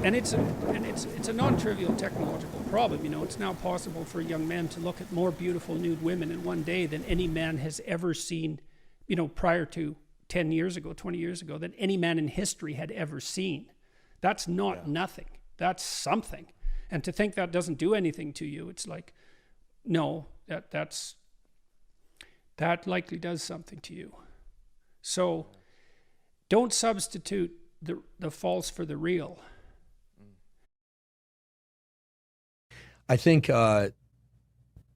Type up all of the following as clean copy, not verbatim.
And it's a non-trivial technological problem. You know, it's now possible for young men to look at more beautiful nude women in one day than any man has ever seen, you know, prior to 10 years ago, 20 years ago, than any man in history had ever seen. That's not nothing. That's something. And to think that doesn't do anything to you, it's like, no, that likely does something to you. So don't substitute the false for the real. I think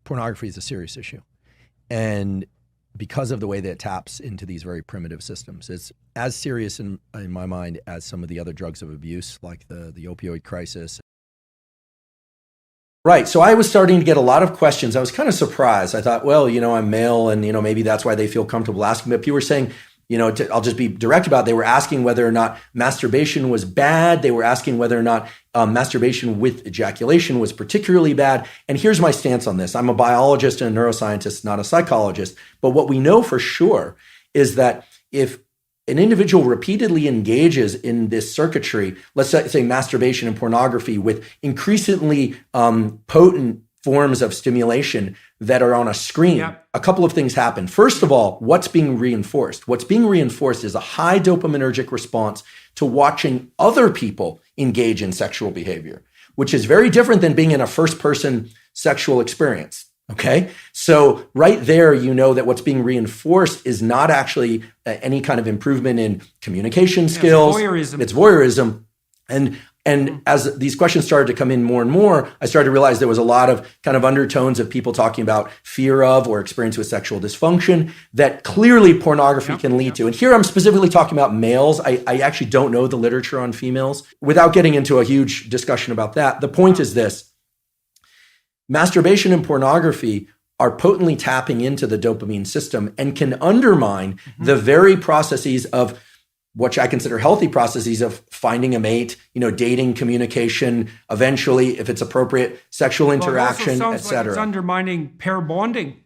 pornography is a serious issue. And because of the way that it taps into these very primitive systems, it's as serious in my mind as some of the other drugs of abuse, like the opioid crisis. Right. So I was starting to get a lot of questions. I was kind of surprised. I thought, well, you know, I'm male and, you know, maybe that's why they feel comfortable asking. But people were saying, you know, I'll just be direct about it. They were asking whether or not masturbation was bad. They were asking whether or not masturbation with ejaculation was particularly bad. And here's my stance on this. I'm a biologist and a neuroscientist, not a psychologist. But what we know for sure is that if an individual repeatedly engages in this circuitry, let's say masturbation and pornography with increasingly potent forms of stimulation that are on a screen, a couple of things happen. First of all, what's being reinforced? What's being reinforced is a high dopaminergic response to watching other people engage in sexual behavior, which is very different than being in a first-person sexual experience. Okay, so right there, you know that what's being reinforced is not actually any kind of improvement in communication skills. It's voyeurism. And as these questions started to come in more and more, I started to realize there was a lot of kind of undertones of people talking about fear of or experience with sexual dysfunction that clearly pornography can lead to. And here I'm specifically talking about males. I actually don't know the literature on females. Without getting into a huge discussion about that, the point is this. Masturbation and pornography are potently tapping into the dopamine system and can undermine the very processes of what I consider healthy processes of finding a mate, you know, dating, communication, eventually, if it's appropriate, sexual interaction, etc. Like it's undermining pair bonding.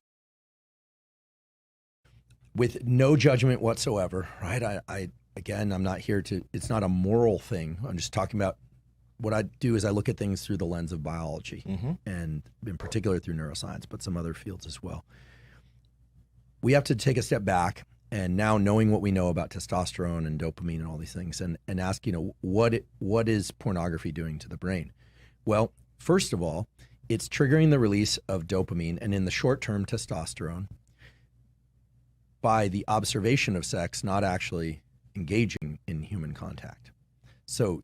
With no judgment whatsoever, right? I'm not here to, it's not a moral thing. I'm just talking about what I do is I look at things through the lens of biology and in particular through neuroscience, but some other fields as well. We have to take a step back and now knowing what we know about testosterone and dopamine and all these things and ask, you know, what is pornography doing to the brain? Well, first of all, it's triggering the release of dopamine and in the short term testosterone by the observation of sex, not actually engaging in human contact. So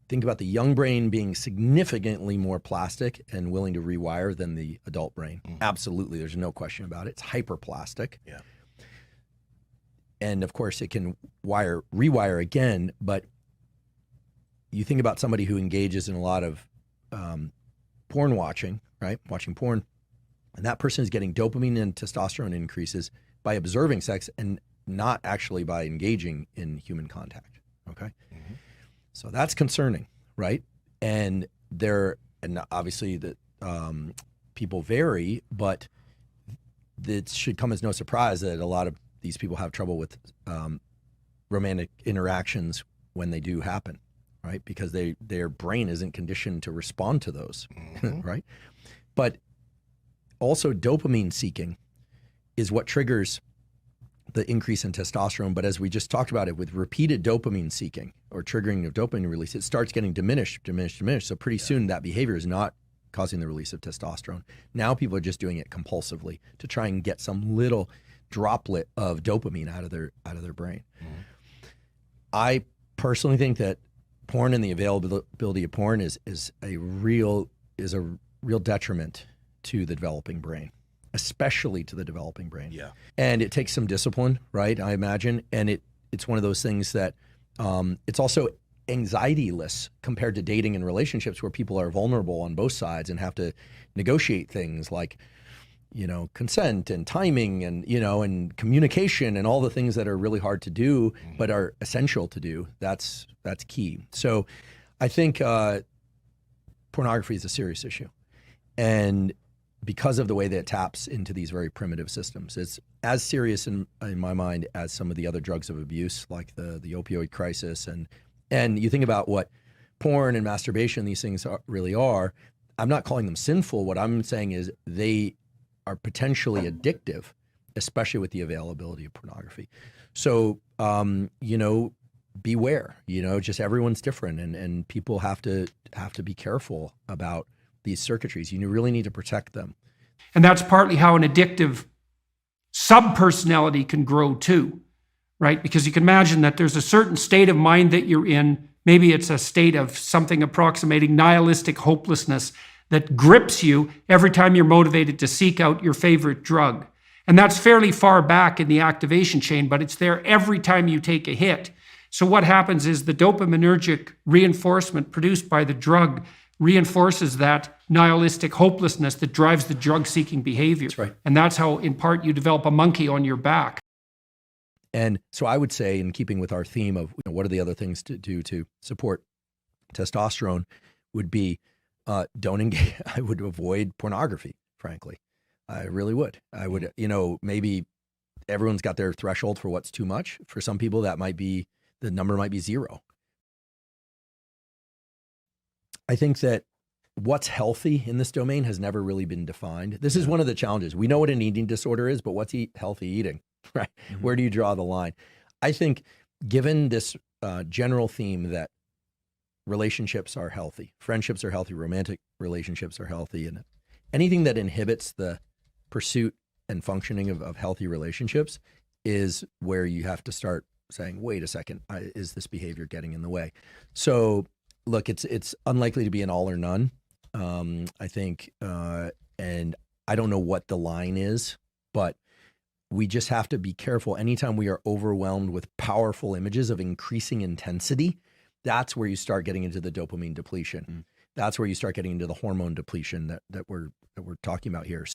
think about the young brain being significantly more plastic and willing to rewire than the adult brain. Absolutely, there's no question about it. It's hyperplastic. Yeah. And of course, it can rewire again. But you think about somebody who engages in a lot of porn watching, right? Watching porn, and that person is getting dopamine and testosterone increases by observing sex and not actually by engaging in human contact. Okay. So that's concerning, right? And obviously the people vary, but it should come as no surprise that a lot of these people have trouble with romantic interactions when they do happen, right? Because their brain isn't conditioned to respond to those, right? But also dopamine seeking is what triggers the increase in testosterone. But as we just talked about it, with repeated dopamine seeking or triggering of dopamine release, it starts getting diminished. So pretty soon that behavior is not causing the release of testosterone. Now people are just doing it compulsively to try and get some little droplet of dopamine out of their brain. I personally think that porn and the availability of porn is a real detriment to the developing brain, especially to the developing brain. Yeah. And it takes some discipline, right? I imagine. And it's one of those things that it's also anxiety-less compared to dating and relationships where people are vulnerable on both sides and have to negotiate things like, you know, consent and timing and, you know, and communication and all the things that are really hard to do, but are essential to do. That's key. So I think pornography is a serious issue. And because of the way that it taps into these very primitive systems, it's as serious in my mind as some of the other drugs of abuse, like the opioid crisis. And you think about what porn and masturbation, these things really are. I'm not calling them sinful. What I'm saying is they are potentially addictive, especially with the availability of pornography. So, beware, just everyone's different, and people have to be careful about these circuitries. You really need to protect them. And that's partly how an addictive subpersonality can grow too, right? Because you can imagine that there's a certain state of mind that you're in. Maybe it's a state of something approximating nihilistic hopelessness that grips you every time you're motivated to seek out your favorite drug. And that's fairly far back in the activation chain, but it's there every time you take a hit. So what happens is the dopaminergic reinforcement produced by the drug reinforces that nihilistic hopelessness that drives the drug-seeking behavior. That's right. And that's how, in part, you develop a monkey on your back. And so I would say, in keeping with our theme of what are the other things to do to support testosterone, would be don't engage. I would avoid pornography, frankly. I really would. I would, maybe everyone's got their threshold for what's too much. For some people, that might be, the number might be 0. I think that what's healthy in this domain has never really been defined. This is one of the challenges. We know what an eating disorder is, but what's healthy eating, right? Mm-hmm. Where do you draw the line? I think given this general theme that relationships are healthy, friendships are healthy, romantic relationships are healthy, and anything that inhibits the pursuit and functioning of healthy relationships is where you have to start saying, wait a second, is this behavior getting in the way? So look, it's unlikely to be an all or none. I think, and I don't know what the line is, but we just have to be careful. Anytime we are overwhelmed with powerful images of increasing intensity, that's where you start getting into the dopamine depletion. Mm. That's where you start getting into the hormone depletion that we're talking about here. So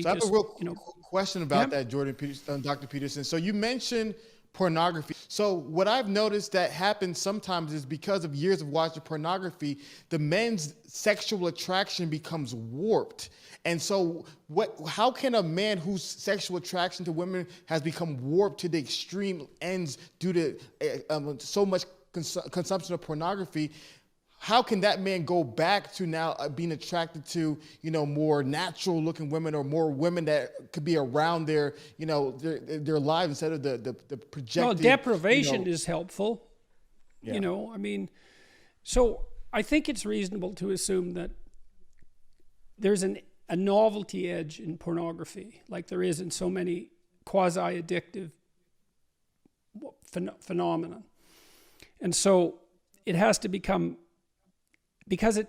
I have a real question about that, Dr. Peterson. So you mentioned pornography. So what I've noticed that happens sometimes is because of years of watching pornography, the men's sexual attraction becomes warped. And so how can a man whose sexual attraction to women has become warped to the extreme ends due to so much consumption of pornography, how can that man go back to now being attracted to, more natural looking women, or more women that could be around their lives instead of the projected? Well, deprivation is helpful. Yeah. So I think it's reasonable to assume that there's a novelty edge in pornography, like there is in so many quasi-addictive phenomena. And so it has to become, because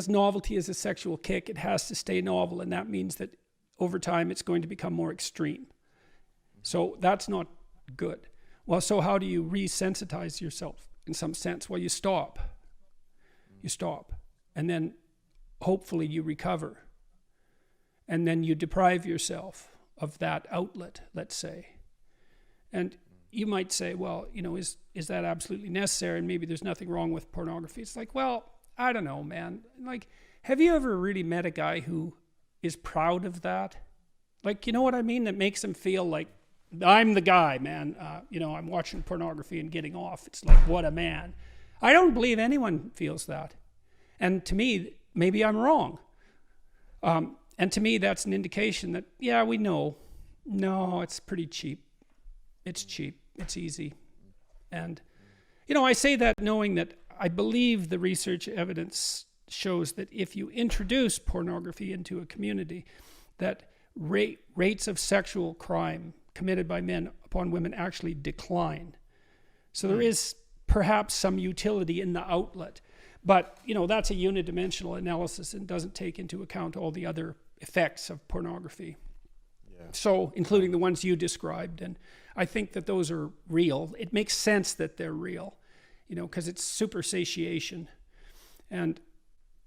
novelty is a sexual kick, it has to stay novel, and that means that over time it's going to become more extreme. So that's not good. Well, so how do you resensitize yourself in some sense? Well, you stop. And then hopefully you recover. And then you deprive yourself of that outlet, let's say. And you might say, well, is that absolutely necessary? And maybe there's nothing wrong with pornography. It's like, well, I don't know, man. Like, have you ever really met a guy who is proud of that? Like, you know what I mean? That makes him feel like, I'm the guy, man. I'm watching pornography and getting off. It's like, what a man. I don't believe anyone feels that. And to me, maybe I'm wrong. And to me, that's an indication that, yeah, we know. No, it's pretty cheap. It's cheap. It's easy. And, I say that knowing that I believe the research evidence shows that if you introduce pornography into a community, that rates of sexual crime committed by men upon women actually decline. So there is perhaps some utility in the outlet. But, that's a unidimensional analysis and doesn't take into account all the other effects of pornography. Yeah. So, including the ones you described. And I think that those are real. It makes sense that they're real, because it's super satiation. And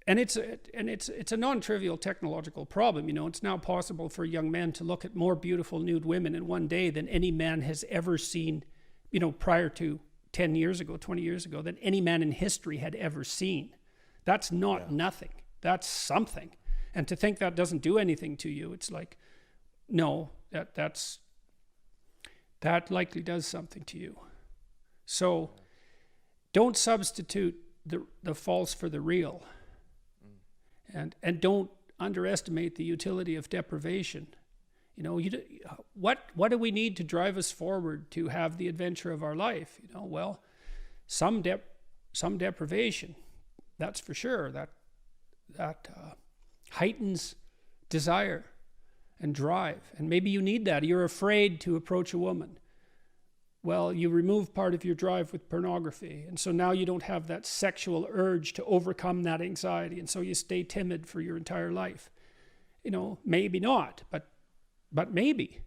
it's a non-trivial technological problem. It's now possible for young men to look at more beautiful nude women in one day than any man has ever seen, prior to 10 years ago, 20 years ago, than any man in history had ever seen. That's not nothing. That's something. And to think that doesn't do anything to you, it's like, no, that likely does something to you. So don't substitute the false for the real. And don't underestimate the utility of deprivation. You know, what do we need to drive us forward to have the adventure of our life? You know, well, some deprivation, that's for sure. That heightens desire and drive. And maybe you need that. You're afraid to approach a woman. Well, you remove part of your drive with pornography. And so now you don't have that sexual urge to overcome that anxiety. And so you stay timid for your entire life. You know, maybe not, but maybe.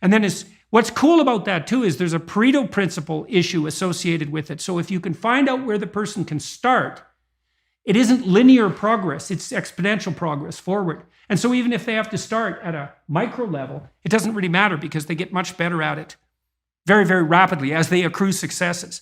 And then what's cool about that too is there's a Pareto principle issue associated with it. So if you can find out where the person can start, it isn't linear progress, it's exponential progress forward. And so even if they have to start at a micro level, it doesn't really matter because they get much better at it very, very rapidly as they accrue successes.